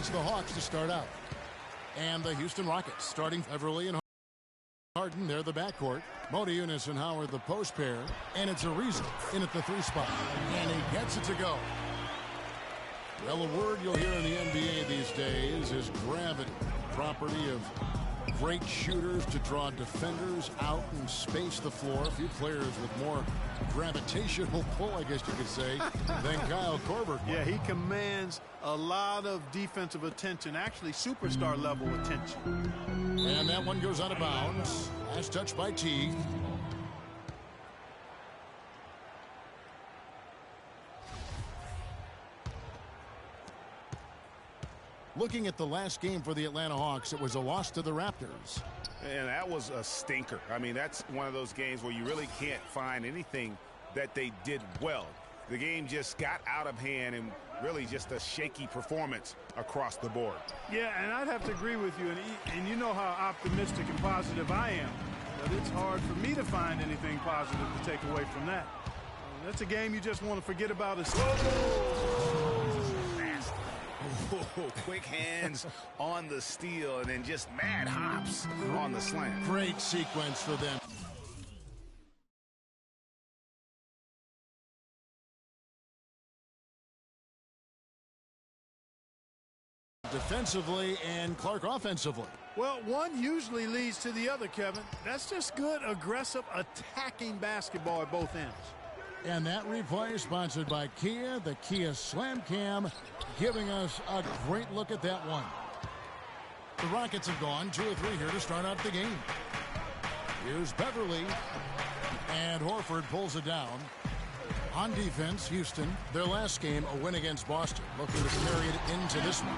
It's the Hawks to start out. And the Houston Rockets starting Beverly and Harden. They're the backcourt. Modiunas and Howard the post pair. And it's Ariza in at the 3 spot. And he gets it to go. Well, a word you'll hear in the NBA these days is gravity. Property of great shooters to draw defenders out and space the floor. A few players with more gravitational pull, I guess you could say, than Kyle Korver. Yeah, he commands a lot of defensive attention, actually superstar level attention. And that one goes out of bounds. Last touch by Teague. Looking at the last game for the Atlanta Hawks, it was a loss to the Raptors. And that was a stinker. I mean, that's one of those games where you really can't find anything that they did well. The game just got out of hand and really just a shaky performance across the board. Yeah, and I'd have to agree with you. And you know how optimistic and positive I am. But it's hard for me to find anything positive to take away from that. That's a game you just want to forget about. Quick hands on the steal and then just mad hops on the slant. Great sequence for them. Defensively and Clark offensively. Well, one usually leads to the other, Kevin. That's just good, aggressive, attacking basketball at both ends. And that replay sponsored by Kia, the Kia Slam Cam, giving us a great look at that one. The Rockets have gone 2 or 3 here to start out the game. Here's Beverly, and Horford pulls it down. On defense, Houston, their last game, a win against Boston, looking to carry it into this one.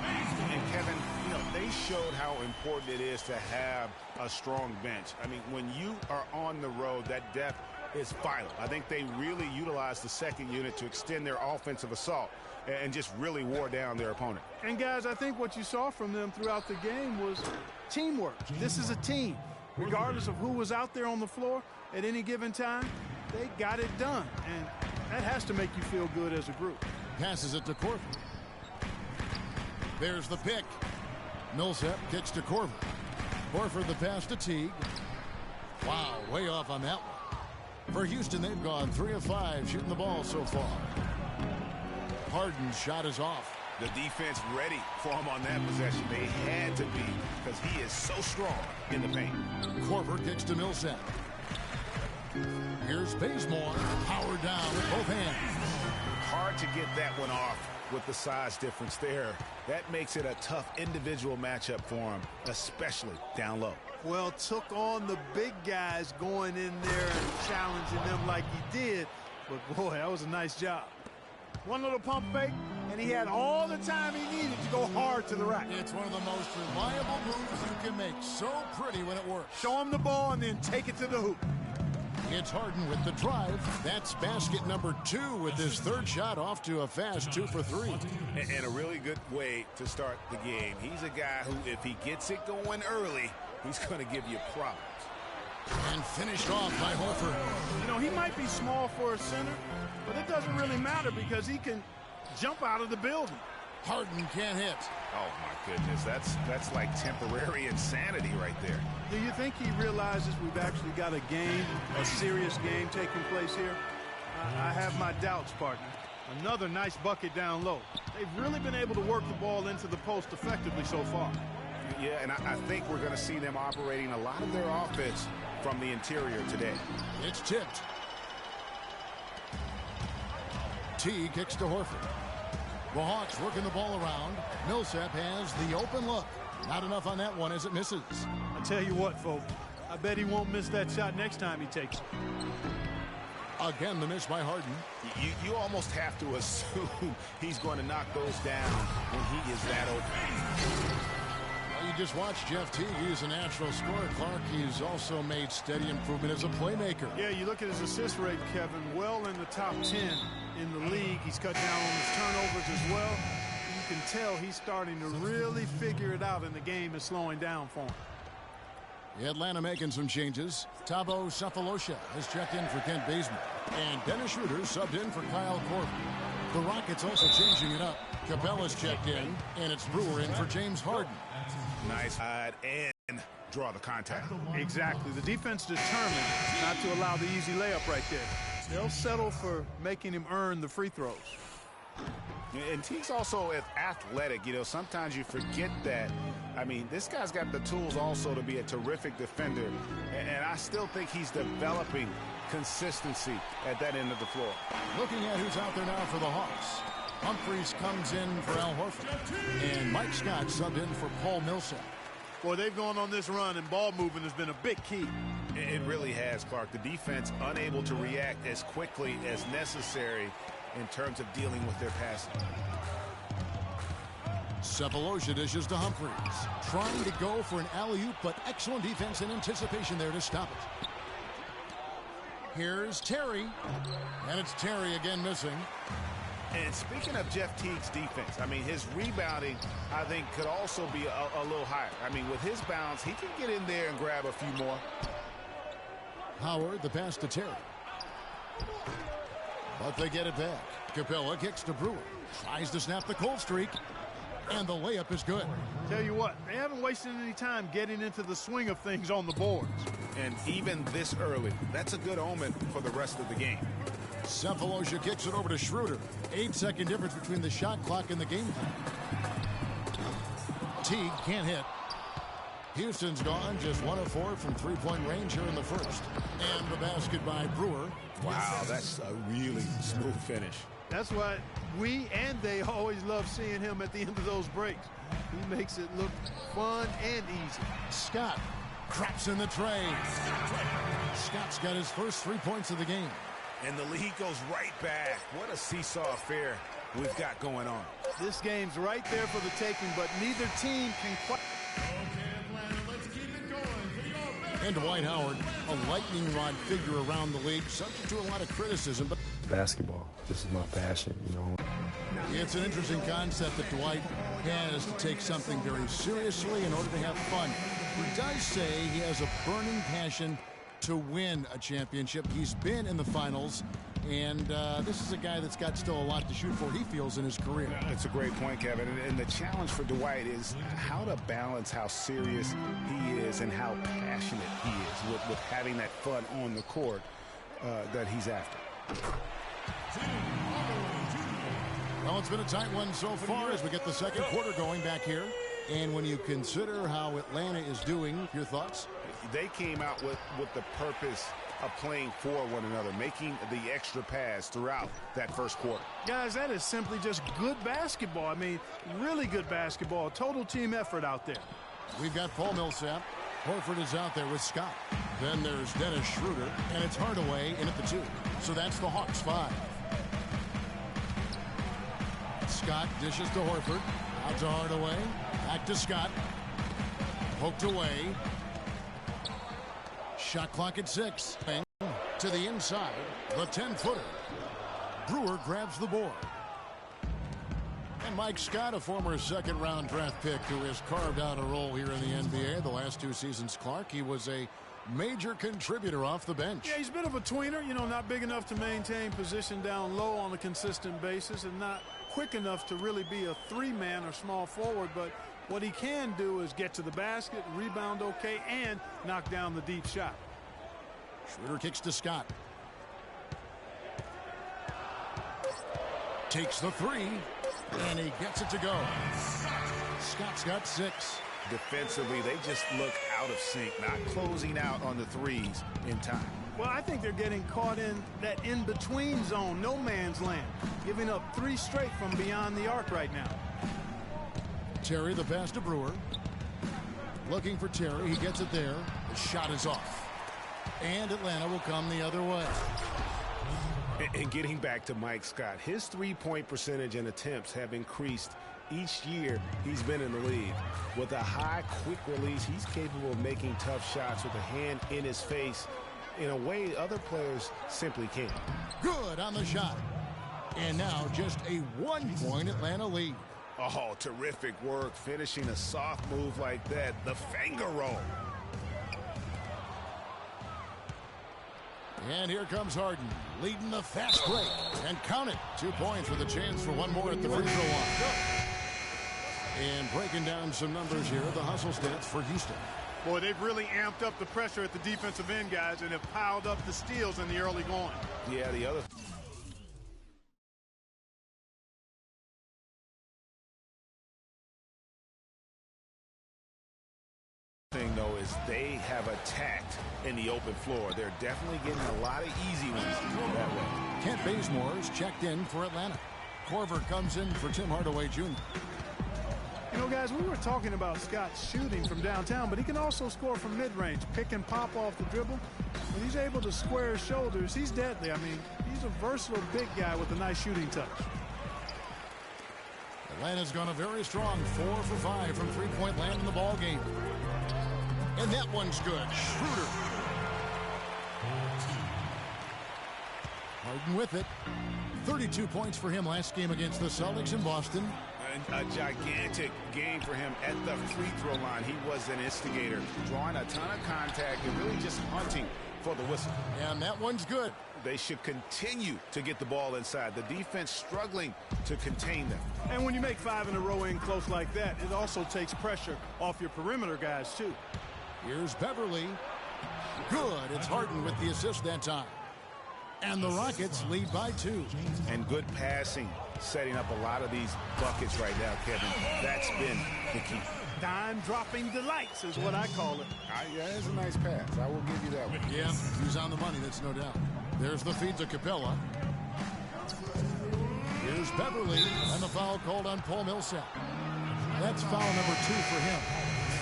And Kevin, you know, they showed how important it is to have a strong bench. I mean, when you are on the road, that depth is vital. I think they really utilized the second unit to extend their offensive assault and just really wore down their opponent. And guys, I think what you saw from them throughout the game was teamwork. This is a team. Regardless of who was out there on the floor at any given time, they got it done. And that has to make you feel good as a group. Passes it to Korver. There's the pick. Millsap kicks to Korver. Horford the pass to Teague. Wow, way off on that one. For Houston, they've gone 3 of 5 shooting the ball so far. Harden's shot is off. The defense ready for him on that possession. They had to be because he is so strong in the paint. Korver kicks to Millsap. Here's Bazemore. Powered down with both hands. Hard to get that one off with the size difference there. That makes it a tough individual matchup for him, especially down low. Well, took on the big guys going in there and challenging them like he did. But, boy, that was a nice job. One little pump fake, and he had all the time he needed to go hard to the rack. It's one of the most reliable moves you can make. So pretty when it works. Show him the ball and then take it to the hoop. It's Harden with the drive. That's basket number 2 with his 3rd shot off to a fast 2 for 3. And a really good way to start the game. He's a guy who, if he gets it going early, he's going to give you problems. And finished off by Horford. You know, he might be small for a center, but it doesn't really matter because he can jump out of the building. Harden can't hit. Oh, my goodness. That's like temporary insanity right there. Do you think he realizes we've actually got a game, a serious game taking place here? I have my doubts, partner. Another nice bucket down low. They've really been able to work the ball into the post effectively so far. Yeah, and I think we're going to see them operating a lot of their offense from the interior today. It's tipped. T kicks to Horford. The Hawks working the ball around. Millsap has the open look. Not enough on that one as it misses. I tell you what, folks. I bet he won't miss that shot next time he takes it. Again, the miss by Harden. You almost have to assume he's going to knock those down when he is that open. Well, you just watched Jeff Teague. He's a natural scorer. Clark, he's also made steady improvement as a playmaker. Yeah, you look at his assist rate, Kevin, well in the top 10 in the league. He's cut down on his turnovers as well. You can tell he's starting to really figure it out, and the game is slowing down for him. Atlanta making some changes. Thabo Sefolosha has checked in for Kent Bazemore. And Dennis Schroeder subbed in for Kyle Korver. The Rockets also changing it up. Capella's checked in, and it's Brewer in for James Harden. Nice hide and draw the contact. Exactly. The defense determined not to allow the easy layup right there. They'll settle for making him earn the free throws. And Teague's also athletic. You know, sometimes you forget that. I mean, this guy's got the tools also to be a terrific defender. And I still think he's developing consistency at that end of the floor. Looking at who's out there now for the Hawks. Humphries comes in for Al Horford. And Mike Scott subbed in for Paul Millsap. Boy, they've gone on this run, and ball movement has been a big key. It really has, Clark. The defense unable to react as quickly as necessary in terms of dealing with their passing. Cephalosha dishes to Humphries. Trying to go for an alley-oop, but excellent defense and anticipation there to stop it. Here's Terry. And it's Terry again missing. And speaking of Jeff Teague's defense, I mean, his rebounding, I think, could also be a little higher. I mean, with his bounce, he can get in there and grab a few more. Howard, the pass to Terry. But they get it back. Capella kicks to Brewer. Tries to snap the cold streak. And the layup is good. Tell you what, they haven't wasted any time getting into the swing of things on the boards. And even this early, that's a good omen for the rest of the game. Cephalosha kicks it over to Schroeder. 8-second difference between the shot clock and the game clock. Teague can't hit. Houston's gone just 1 of 4 from three-point range here in the first. And the basket by Brewer. Wow, that's a really smooth finish. That's why we and they always love seeing him at the end of those breaks. He makes it look fun and easy. Scott craps in the tray. Scott's got his first 3 points of the game. And the lead goes right back. What a seesaw affair we've got going on. This game's right there for the taking, but neither team can quite. And Dwight Howard, a lightning rod figure around the league, subject to a lot of criticism. But basketball, this is my passion, you know. It's an interesting concept that Dwight has to take something very seriously in order to have fun. He does say he has a burning passion to win a championship. He's been in the finals, and this is a guy that's got still a lot to shoot for, he feels, in his career. It's a great point, Kevin. And the challenge for Dwight is how to balance how serious he is and how passionate he is with having that fun on the court that he's after. Well, it's been a tight one so far as we get the second quarter going back here. And when you consider how Atlanta is doing, your thoughts? They came out with the purpose of playing for one another, making the extra pass throughout that first quarter. Guys, that is simply just good basketball. I mean, really good basketball. Total team effort out there. We've got Paul Millsap. Horford is out there with Scott. Then there's Dennis Schroeder, and it's Hardaway in at the 2. So that's the Hawks 5. Scott dishes to Horford. Out to Hardaway. Back to Scott. Poked away. Shot clock at 6. To the inside. The 10-footer. Brewer grabs the board. And Mike Scott, a former second-round draft pick who has carved out a role here in the NBA the last 2 seasons, Clark. He was a major contributor off the bench. Yeah, he's a bit of a tweener, you know, not big enough to maintain position down low on a consistent basis and not quick enough to really be a 3-man or small forward, but what he can do is get to the basket, rebound okay, and knock down the deep shot. Schroeder kicks to Scott. Takes the 3, and he gets it to go. Scott's got 6. Defensively, they just look out of sync, not closing out on the threes in time. Well, I think they're getting caught in that in-between zone, no man's land, giving up 3 straight from beyond the arc right now. Terry, the pass to Brewer. Looking for Terry. He gets it there. The shot is off. And Atlanta will come the other way. And getting back to Mike Scott, his three-point percentage and attempts have increased each year he's been in the league. With a high, quick release, he's capable of making tough shots with a hand in his face in a way other players simply can't. Good on the shot. And now just a 1-point Atlanta lead. Oh, terrific work finishing a soft move like that. The finger roll. And here comes Harden, leading the fast break. And count it. 2 points with a chance for one more at the free throw line. And breaking down some numbers here, the hustle stats for Houston. Boy, they've really amped up the pressure at the defensive end, guys, and have piled up the steals in the early going. Yeah, the other thing, though, is they have attacked in the open floor. They're definitely getting a lot of easy ones that way. Kent Bazemore's checked in for Atlanta. Korver comes in for Tim Hardaway Jr. You know, guys, we were talking about Scott shooting from downtown, but he can also score from mid-range, pick and pop off the dribble. When he's able to square his shoulders, he's deadly. I mean, he's a versatile big guy with a nice shooting touch. Atlanta's gone a very strong 4 for 5 from three-point land in the ball game. And that one's good. Schroeder. Harden with it. 32 points for him last game against the Celtics in Boston. A gigantic game for him at the free throw line. He was an instigator, drawing a ton of contact and really just hunting for the whistle. And that one's good. They should continue to get the ball inside. The defense struggling to contain them. And when you make 5 in a row in close like that, it also takes pressure off your perimeter guys, too. Here's Beverly. Good. It's Harden with the assist that time. And the Rockets lead by 2. And good passing, setting up a lot of these buckets right now, Kevin. That's been the key. Dime-dropping delights is what I call it. Yeah, it's a nice pass. I will give you that one. Yeah, he's on the money, that's no doubt. There's the feed to Capella. Here's Beverly, and the foul called on Paul Millsap. That's foul number 2 for him.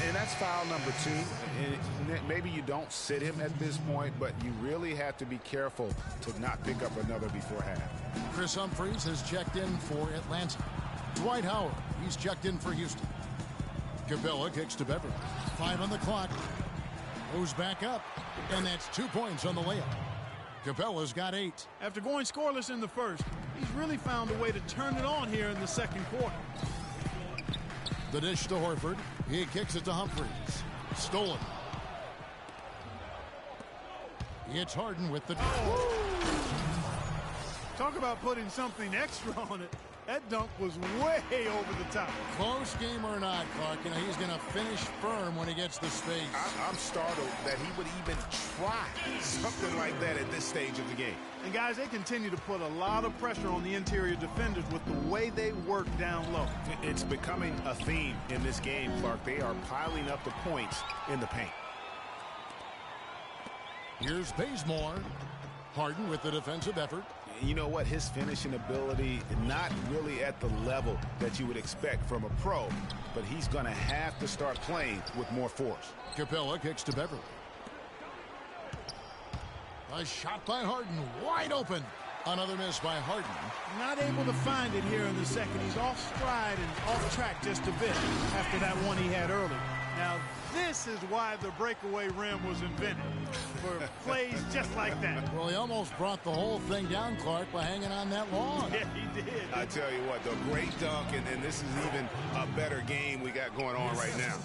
And that's foul number 2. And maybe you don't sit him at this point, but you really have to be careful to not pick up another before half. Chris Humphries has checked in for Atlanta. Dwight Howard, he's checked in for Houston. Capella kicks to Beverly. 5 on the clock. Moves back up, and that's 2 points on the layup. Capella's got 8. After going scoreless in the first, he's really found a way to turn it on here in the second quarter. The dish to Horford. He kicks it to Humphries. Stolen. It's Harden with the... Talk about putting something extra on it. That dunk was way over the top. Close game or not, Clark, you know, he's going to finish firm when he gets the space. I'm startled that he would even try something like that at this stage of the game. And, guys, they continue to put a lot of pressure on the interior defenders with the way they work down low. It's becoming a theme in this game, Clark. They are piling up the points in the paint. Here's Bazemore. Harden with the defensive effort. You know what? His finishing ability, not really at the level that you would expect from a pro, but he's going to have to start playing with more force. Capella kicks to Beverly. A shot by Harden, wide open. Another miss by Harden. Not able to find it here in the second. He's off stride and off track just a bit after that one he had early. Now, this is why the breakaway rim was invented, for plays just like that. Well, he almost brought the whole thing down, Clark, by hanging on that long. Yeah, he did. I tell you what, the great dunk, and this is even a better game we got going on right now.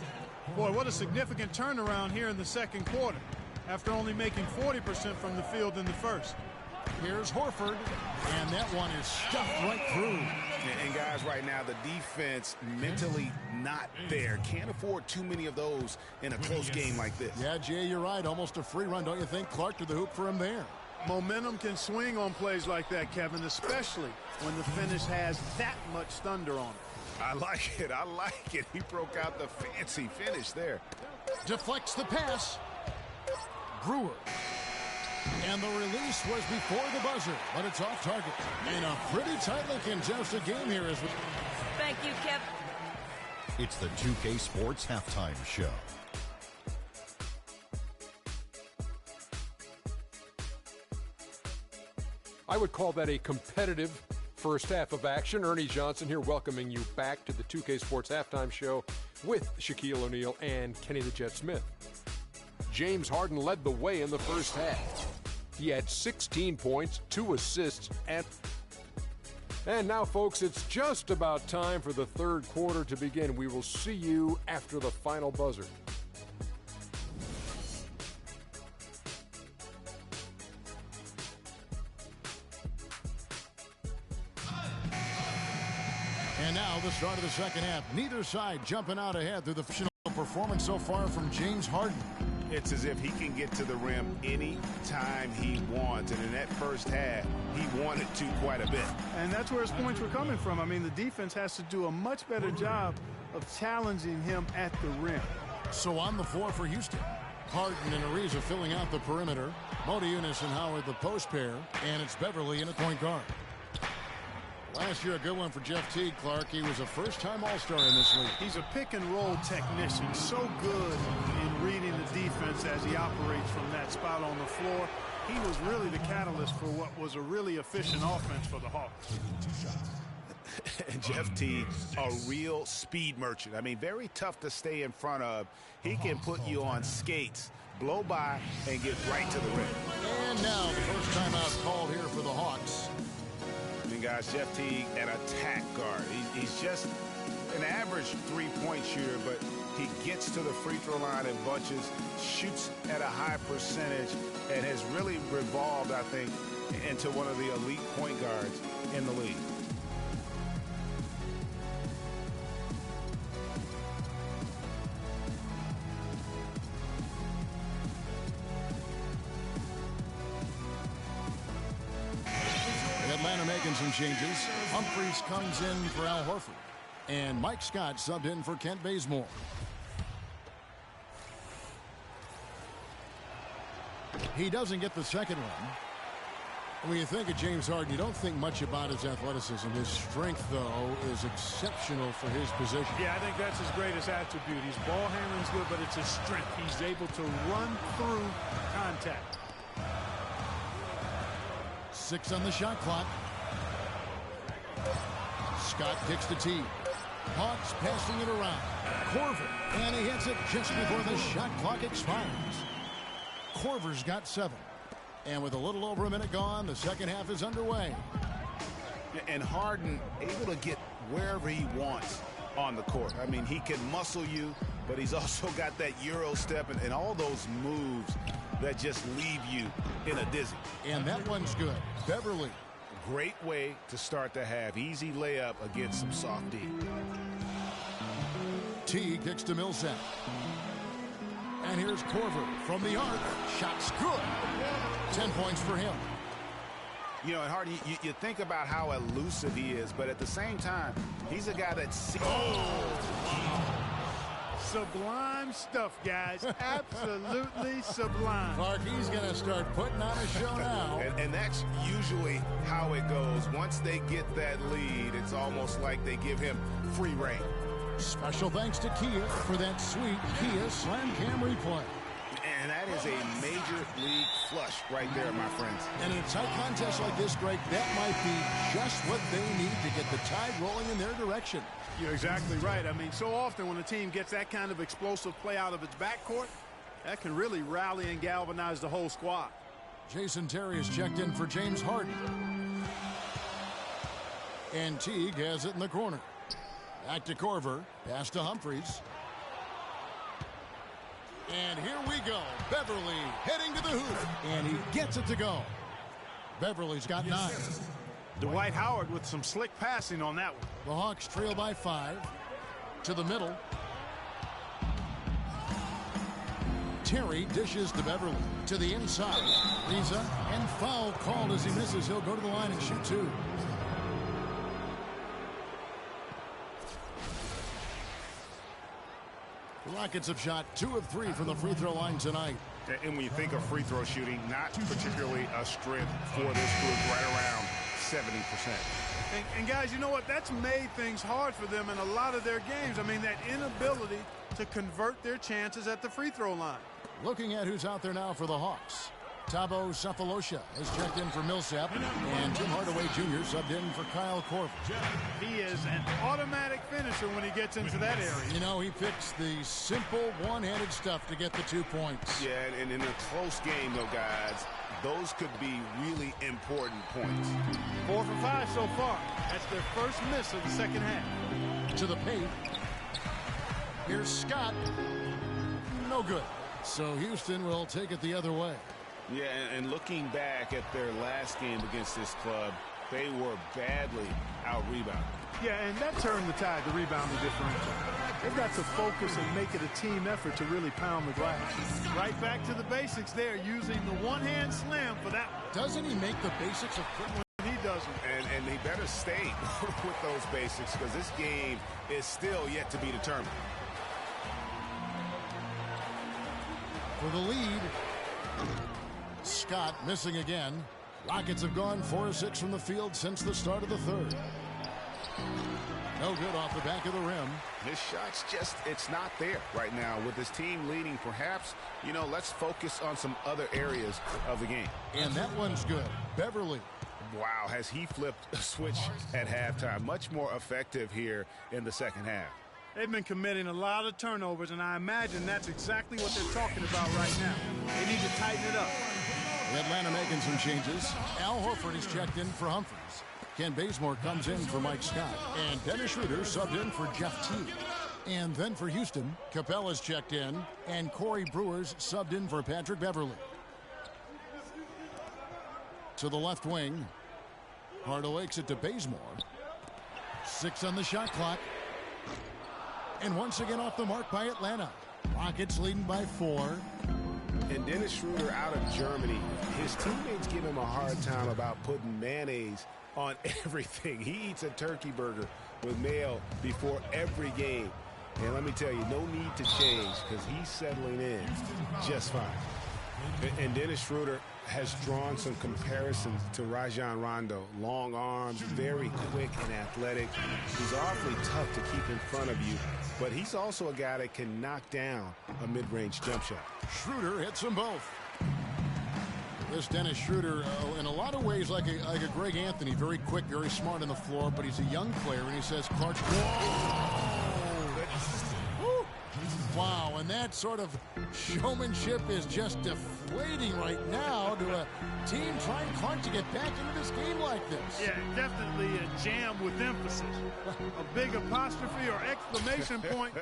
Boy, what a significant turnaround here in the second quarter, after only making 40% from the field in the first. Here's Horford, and that one is stuffed right through. And guys, right now, the defense mentally not there. Can't afford too many of those in a close game like this. Yeah, Jay, you're right. Almost a free run, don't you think? Clark to the hoop for him there. Momentum can swing on plays like that, Kevin, especially when the finish has that much thunder on it. I like it. I like it. He broke out the fancy finish there. Deflects the pass. Brewer. And the release was before the buzzer, but it's off target. And a pretty tightly contested game here. Thank you, Kev. It's the 2K Sports Halftime Show. I would call that a competitive first half of action. Ernie Johnson here welcoming you back to the 2K Sports Halftime Show with Shaquille O'Neal and Kenny the Jet Smith. James Harden led the way in the first half. He had 16 points, 2 assists, and now, folks, it's just about time for the third quarter to begin. We will see you after the final buzzer. And now the start of the second half. Neither side jumping out ahead through the performance so far from James Harden. It's as if he can get to the rim any time he wants. And in that first half, he wanted to quite a bit. And that's where his points were coming from. I mean, the defense has to do a much better job of challenging him at the rim. So on the floor for Houston, Harden and Ariza filling out the perimeter. Modiunas and Howard the post pair. And it's Beverly in at point guard. Last year, a good one for Jeff Teague, Clark. He was a first-time All-Star in this league. He's a pick-and-roll technician, so good in reading the defense as he operates from that spot on the floor. He was really the catalyst for what was a really efficient offense for the Hawks. And Jeff Teague, a real speed merchant. I mean, very tough to stay in front of. He can put you on skates, blow by, and get right to the rim. And now the first timeout called here for the Hawks. Guys, Jeff Teague, an attack guard. He's just an average three-point shooter, but he gets to the free throw line in bunches, shoots at a high percentage, and has really revolved, I think, into one of the elite point guards in the league. Atlanta making some changes. Humphries comes in for Al Horford. And Mike Scott subbed in for Kent Bazemore. He doesn't get the second one. When you think of James Harden, you don't think much about his athleticism. His strength, though, is exceptional for his position. Yeah, I think that's his greatest attribute. His ball handling's good, but it's his strength. He's able to run through contact. 6 on the shot clock. Scott kicks to T. Hawks passing it around. Korver, and he hits it just before the shot clock expires. Korver's got 7. And with a little over a minute gone, the second half is underway. And Harden able to get wherever he wants on the court. I mean, he can muscle you, but he's also got that Euro step and all those moves that just leave you in a dizzy. And that one's good. Beverly. Great way to start the half. Easy layup against some soft D. T kicks to Millsap. And here's Korver from the arc. Shot's good. 10 points for him. You know, and Harden, you think about how elusive he is, but at the same time, he's a guy that sees. Sublime stuff, guys. Absolutely sublime. Clark, he's going to start putting on a show now. And that's usually how it goes. Once they get that lead, it's almost like they give him free reign. Special thanks to Kia for that sweet Kia Slam Cam replay. And that is a major league flush right there, my friends. And in a tight contest like this, Greg, that might be just what they need to get the tide rolling in their direction. You're exactly right. I mean, so often when a team gets that kind of explosive play out of its backcourt, that can really rally and galvanize the whole squad. Jason Terry is checked in for James Harden. And Teague has it in the corner. Back to Korver. Pass to Humphries. And here we go. Beverly heading to the hoop. And he gets it to go. Beverly's got 9. Dwight Howard with some slick passing on that one. The Hawks trail by 5. To the middle. Terry dishes to Beverly. To the inside. Riza, and foul called as he misses. He'll go to the line and shoot 2. The Rockets have shot 2 of 3 from the free throw line tonight. And when you think of free throw shooting, not particularly a strength for this group, right around 70%. And guys, you know what? That's made things hard for them in a lot of their games. I mean, that inability to convert their chances at the free throw line. Looking at who's out there now for the Hawks. Thabo Sefolosha has checked in for Millsap, and Tim Hardaway Jr. subbed in for Kyle Korver. He is an automatic finisher when he gets into that area. You know, he picks the simple one-handed stuff to get the 2 points. Yeah, and in a close game, though, guys, those could be really important points. 4 for 5 so far. That's their first miss of the second half. To the paint. Here's Scott. No good. So Houston will take it the other way. Yeah, and looking back at their last game against this club, They were badly out-rebounded. Yeah, and that turned the tide, the rebounding differential. They've got to focus and make it a team effort to really pound the glass. Right back to the basics there, using the one-hand slam for that. Doesn't he make the basics of football? He doesn't. And he better stay with those basics because this game is still yet to be determined. For the lead, Scott missing again. Rockets have gone 4 of 6 from the field since the start of the third. No good off the back of the rim. His shot's just, it's not there right now. With his team leading, perhaps, you know, let's focus on some other areas of the game. And that one's good. Beverly. Wow, has he flipped a switch at halftime. Much more effective here in the second half. They've been committing a lot of turnovers, and I imagine that's exactly what they're talking about right now. They need to tighten it up. Atlanta making some changes. Al Horford is checked in for Humphries. Ken Bazemore comes in for Mike Scott. And Dennis Schroeder subbed in for Jeff Teague. And then for Houston, Capella's checked in. And Corey Brewers subbed in for Patrick Beverly. To the left wing. Hardaway's it to Bazemore. 6 on the shot clock. And once again off the mark by Atlanta. Rockets leading by 4. And Dennis Schroeder out of Germany, his teammates give him a hard time about putting mayonnaise on everything. He eats a turkey burger with mayo before every game. And let me tell you, no need to change because he's settling in just fine. And Dennis Schroeder has drawn some comparisons to Rajon Rondo. Long arms, very quick and athletic. He's awfully tough to keep in front of you, but he's also a guy that can knock down a mid-range jump shot. Schroeder hits them both. This Dennis Schroeder, in a lot of ways, like a Greg Anthony, very quick, very smart on the floor, but he's a young player, and he says, Clark, whoa! Wow, and that sort of showmanship is just deflating right now to a team trying Clark to get back into this game like this. Yeah, definitely a jam with emphasis. A big apostrophe or exclamation point.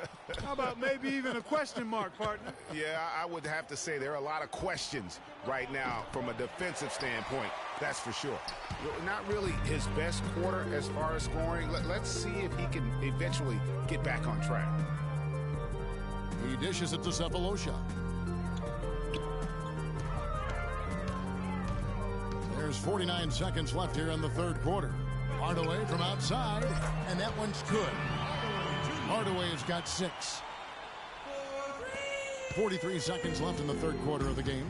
How about maybe even a question mark, partner? Yeah, I would have to say there are a lot of questions right now from a defensive standpoint. That's for sure. Not really his best quarter as far as scoring. Let's see if he can eventually get back on track. He dishes it to Sefolosha. There's 49 seconds left here in the third quarter. Hardaway from outside, and that one's good. Hardaway has got 6. 43 seconds left in the third quarter of the game.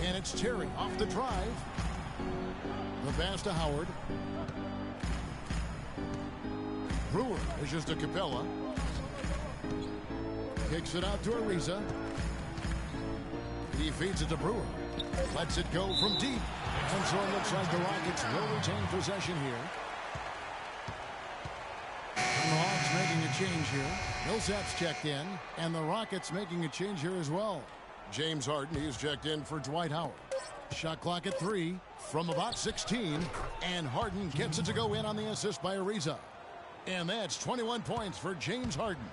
And it's Terry off the drive. The pass to Howard. Brewer dishes to Capella. Kicks it out to Ariza. He feeds it to Brewer. Lets it go from deep. And so it looks like the Rockets will retain possession here. And the Hawks making a change here. Millsap's checked in. And the Rockets making a change here as well. James Harden, he's checked in for Dwight Howard. Shot clock at 3 from about 16. And Harden gets it to go in on the assist by Ariza. And that's 21 points for James Harden.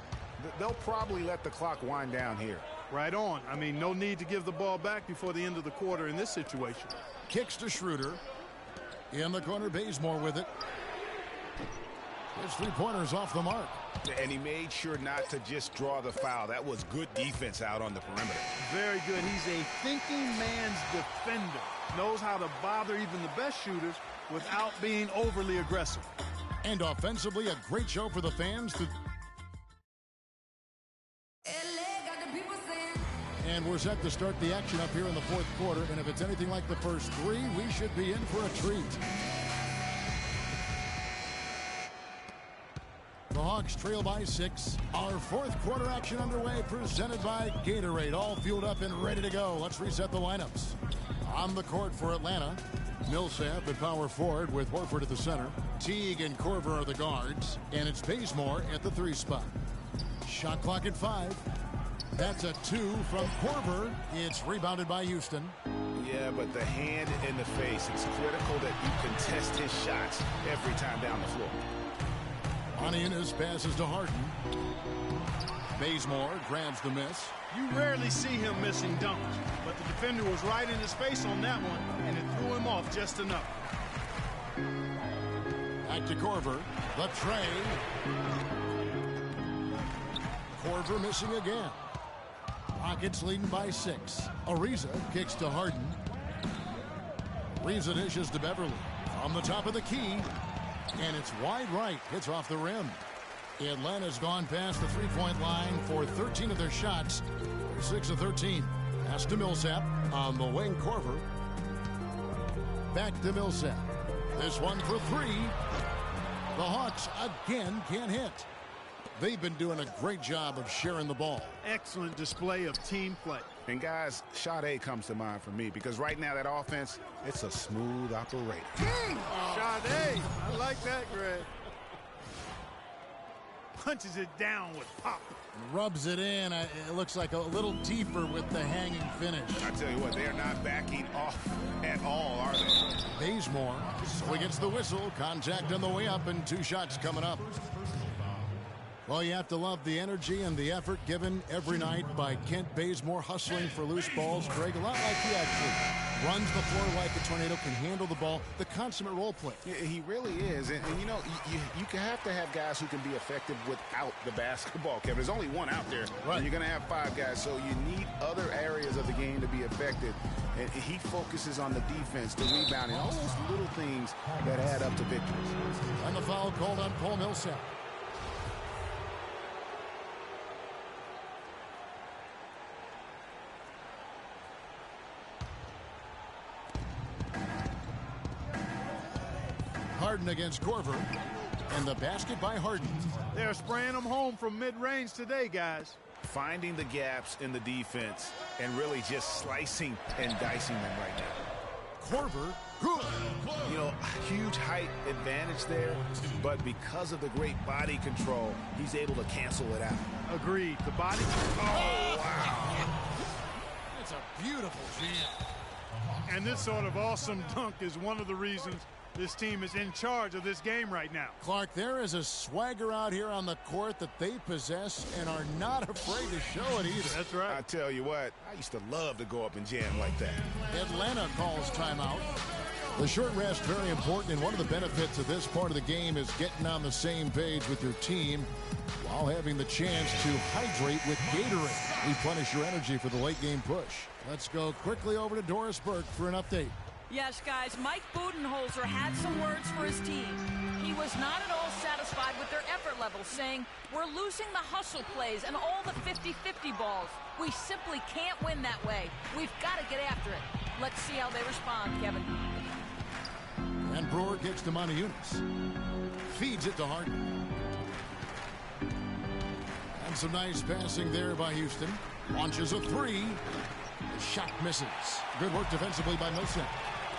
They'll probably let the clock wind down here. Right on. I mean, no need to give the ball back before the end of the quarter in this situation. Kicks to Schroeder. In the corner, Bazemore with it. His three-pointer's off the mark. And he made sure not to just draw the foul. That was good defense out on the perimeter. Very good. He's a thinking man's defender. Knows how to bother even the best shooters without being overly aggressive. And offensively, a great show for the fans. And we're set to start the action up here in the fourth quarter. And if it's anything like the first 3, we should be in for a treat. The Hawks trail by 6. Our fourth quarter action underway, presented by Gatorade. All fueled up and ready to go. Let's reset the lineups. On the court for Atlanta, Millsap at power forward with Horford at the center. Teague and Korver are the guards. And it's Bazemore at the 3 spot. Shot clock at 5. That's a 2 from Korver. It's rebounded by Houston. Yeah, but the hand in the face, it's critical that you contest his shots every time down the floor. Oniunas passes to Harden. Bazemore grabs the miss. You rarely see him missing dunks. but the defender was right in his face on that one, and it threw him off just enough. Back to Korver. The tray. Korver missing again. Rockets leading by 6. Ariza kicks to Harden. Ariza dishes to Beverly. On the top of the key. And it's wide right. Hits off the rim. Atlanta's gone past the three-point line for 13 of their shots. They're 6 of 13. Pass to Millsap. On the wing, Korver. Back to Millsap. This one for 3. The Hawks again can't hit. They've been doing a great job of sharing the ball. Excellent display of team play. And guys, Sade comes to mind for me because right now that offense, it's a smooth operation. Sade, I like that, Greg. Punches it down with pop. Rubs it in. It looks like a little deeper with the hanging finish. I tell you what, they are not backing off at all, are they? Bazemore, so he gets the whistle. Contact on the way up and 2 shots coming up. Well, you have to love the energy and the effort given every night by Kent Bazemore, hustling for loose balls. Greg, a lot like he actually runs the floor like a tornado, can handle the ball, the consummate role player. Yeah, he really is. And you know, you have to have guys who can be effective without the basketball, Kevin. There's only one out there, right, and you're going to have 5 guys, so you need other areas of the game to be effective. And he focuses on the defense, the rebounding, all those little things that add up to victories. And the foul called on Paul Millsap. Harden against Korver, and the basket by Harden. They're spraying them home from mid-range today, guys. Finding the gaps in the defense and really just slicing and dicing them right now. Korver, good. You know, huge height advantage there, but because of the great body control, he's able to cancel it out. Agreed. The body. Oh, wow. It's a beautiful jam. And this sort of awesome dunk is one of the reasons this team is in charge of this game right now. Clark, there is a swagger out here on the court that they possess and are not afraid to show it either. That's right. I tell you what, I used to love to go up and jam like that. Atlanta calls timeout. The short rest, very important, and one of the benefits of this part of the game is getting on the same page with your team while having the chance to hydrate with Gatorade. Replenish your energy for the late game push. Let's go quickly over to Doris Burke for an update. Yes, guys, Mike Budenholzer had some words for his team. He was not at all satisfied with their effort levels, saying, "We're losing the hustle plays and all the 50-50 balls. We simply can't win that way. We've got to get after it." Let's see how they respond, Kevin. And Brewer kicks to Eunice. Feeds it to Harden. And some nice passing there by Houston. Launches a 3. The shot misses. Good work defensively by Millsap.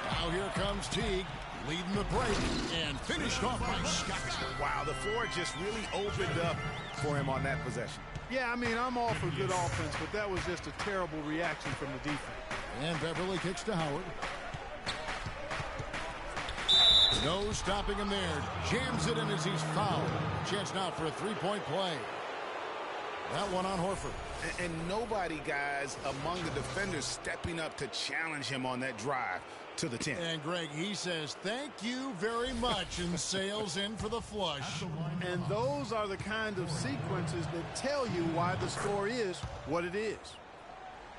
Now here comes Teague, leading the break, and finished off by Scott. Wow, the floor just really opened up for him on that possession. Yeah, I mean, I'm all for good offense, but that was just a terrible reaction from the defense. And Beverly kicks to Howard. No stopping him there. Jams it in as he's fouled. Chance now for a three-point play. That one on Horford. And nobody, guys, among the defenders stepping up to challenge him on that drive to the 10. And Greg, he says, "Thank you very much," and sails in for the flush. And those are the kind of sequences that tell you why the score is what it is.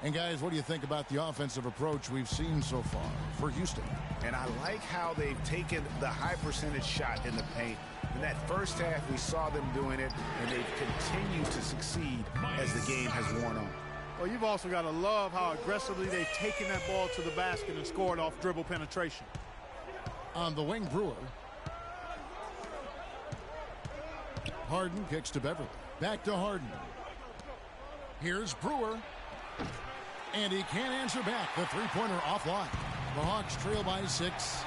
And guys, what do you think about the offensive approach we've seen so far for Houston? And I like how they've taken the high percentage shot in the paint. In that first half, we saw them doing it, and they've continued to succeed as the game has worn on. Well, you've also got to love how aggressively they've taken that ball to the basket and scored off dribble penetration. On the wing, Brewer. Harden kicks to Beverly. Back to Harden. Here's Brewer. And he can't answer back. The three-pointer offline. The Hawks trail by 6.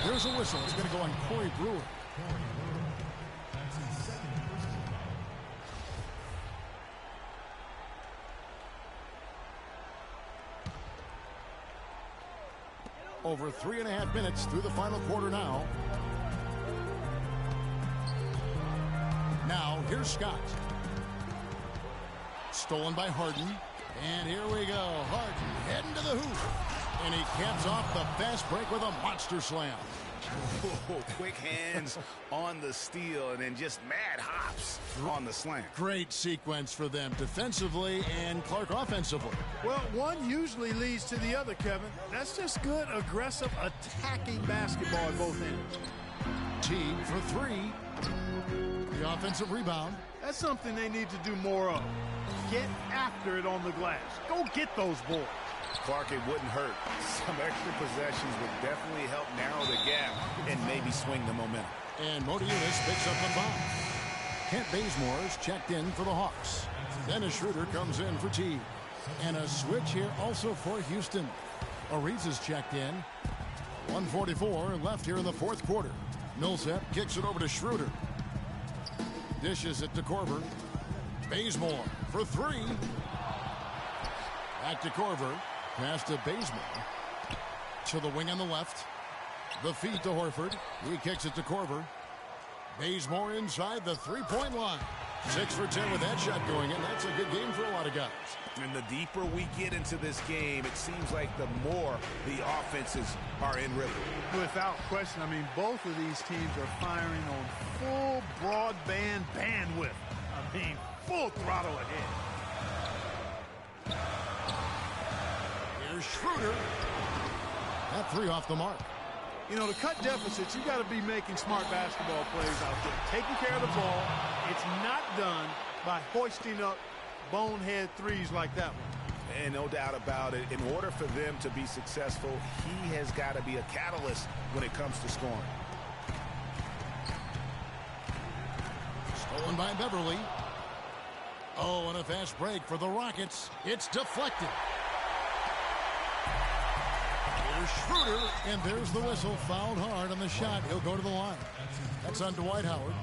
Here's a whistle. It's going to go on Corey Brewer. Over 3.5 minutes through the final quarter now. Now, here's Scott. Stolen by Harden. And here we go. Harden heading to the hoop. And he caps off the fast break with a monster slam. Oh, quick hands on the steal and then just mad hops on the slam. Great sequence for them defensively and Clark offensively. Well, one usually leads to the other, Kevin. That's just good, aggressive, attacking basketball at both ends. Teague for three. The offensive rebound. That's something they need to do more of. Get after it on the glass. Go get those boards. Clark, it wouldn't hurt. Some extra possessions would definitely help narrow the gap and maybe swing the momentum. And Modiunas picks up the foul. Kent Bazemore is checked in for the Hawks. Dennis Schroeder comes in for Teague. And a switch here also for Houston. Ariza's checked in. 1:44 left here in the fourth quarter. Millsap kicks it over to Schroeder. Dishes it to Korver. Bazemore for three. Back to Korver. Pass to Bazemore. To the wing on the left. The feed to Horford. He kicks it to Korver. Bazemore inside the three-point line. 6 for 10 with that shot going in. That's a good game for a lot of guys. And the deeper we get into this game, it seems like the more the offenses are in rhythm. Without question, I mean, both of these teams are firing on full broadband bandwidth. I mean, full throttle ahead. Here's Schroeder. That three off the mark. You know, to cut deficits, you got to be making smart basketball plays out there. Taking care of the ball. It's not done by hoisting up bonehead threes like that one. And no doubt about it, in order for them to be successful, he has got to be a catalyst when it comes to scoring. Stolen by Beverly. Oh, and a fast break for the Rockets. It's deflected. Here's Schroeder, and there's the whistle. Fouled hard on the shot. He'll go to the line. That's on Dwight Howard.